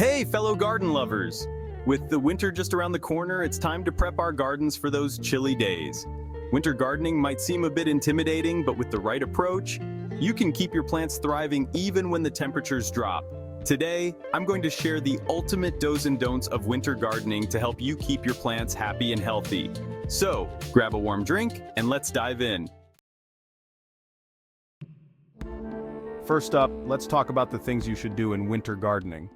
Hey, fellow garden lovers! With the winter just around the corner, it's time to prep our gardens for those chilly days. Winter gardening might seem a bit intimidating, but with the right approach, you can keep your plants thriving even when the temperatures drop. Today, I'm going to share the ultimate do's and don'ts of winter gardening to help you keep your plants happy and healthy. So, grab a warm drink and let's dive in. First up, let's talk about the things you should do in winter gardening.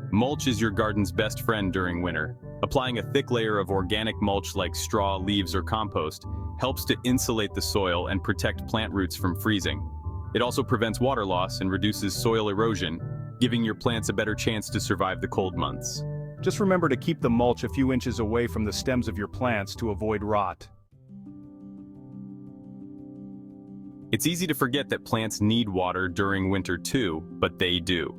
Mulch is your garden's best friend during winter. Applying a thick layer of organic mulch like straw, leaves, or compost helps to insulate the soil and protect plant roots from freezing. It also prevents water loss and reduces soil erosion, giving your plants a better chance to survive the cold months. Just remember to keep the mulch a few inches away from the stems of your plants to avoid rot. It's easy to forget that plants need water during winter too, but they do.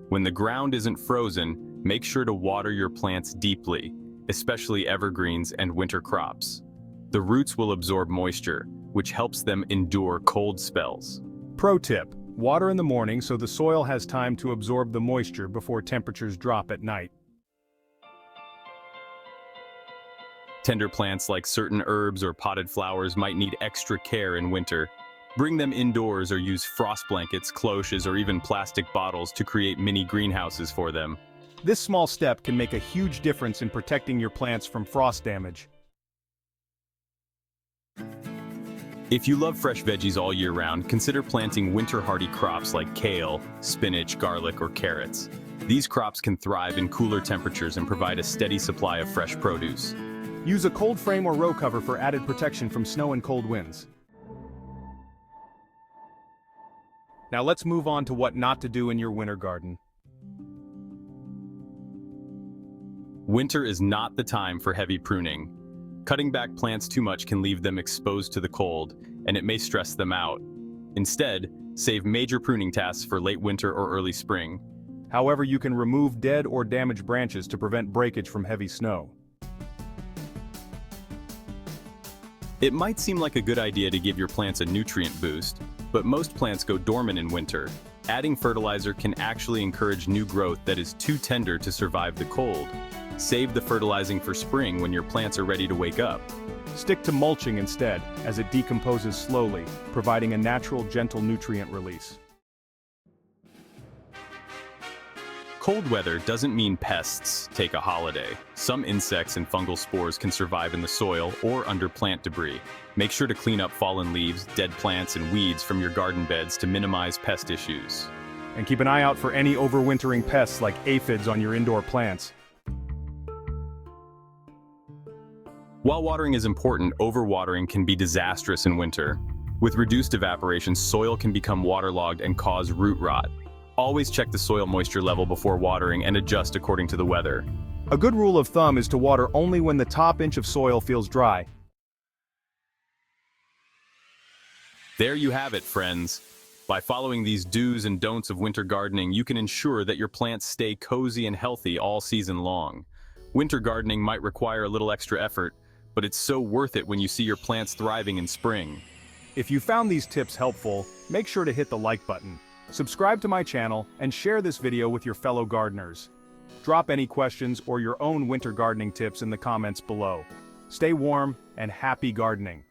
When the ground isn't frozen, make sure to water your plants deeply, especially evergreens and winter crops. The roots will absorb moisture, which helps them endure cold spells. Pro tip: water in the morning so the soil has time to absorb the moisture before temperatures drop at night. Tender plants like certain herbs or potted flowers might need extra care in winter. Bring them indoors or use frost blankets, cloches, or even plastic bottles to create mini greenhouses for them. This small step can make a huge difference in protecting your plants from frost damage. If you love fresh veggies all year round, consider planting winter-hardy crops like kale, spinach, garlic, or carrots. These crops can thrive in cooler temperatures and provide a steady supply of fresh produce. Use a cold frame or row cover for added protection from snow and cold winds. Now let's move on to what not to do in your winter garden. Winter is not the time for heavy pruning. Cutting back plants too much can leave them exposed to the cold, and it may stress them out. Instead, save major pruning tasks for late winter or early spring. However, you can remove dead or damaged branches to prevent breakage from heavy snow. It might seem like a good idea to give your plants a nutrient boost, but most plants go dormant in winter. Adding fertilizer can actually encourage new growth that is too tender to survive the cold. Save the fertilizing for spring when your plants are ready to wake up. Stick to mulching instead, as it decomposes slowly, providing a natural, gentle nutrient release. Cold weather doesn't mean pests take a holiday. Some insects and fungal spores can survive in the soil or under plant debris. Make sure to clean up fallen leaves, dead plants, and weeds from your garden beds to minimize pest issues. And keep an eye out for any overwintering pests like aphids on your indoor plants. While watering is important, overwatering can be disastrous in winter. With reduced evaporation, soil can become waterlogged and cause root rot. Always check the soil moisture level before watering and adjust according to the weather. A good rule of thumb is to water only when the top inch of soil feels dry. There you have it, friends. By following these do's and don'ts of winter gardening, you can ensure that your plants stay cozy and healthy all season long. Winter gardening might require a little extra effort, but it's so worth it when you see your plants thriving in spring. If you found these tips helpful, make sure to hit the like button. Subscribe to my channel and share this video with your fellow gardeners. Drop any questions or your own winter gardening tips in the comments below. Stay warm and happy gardening.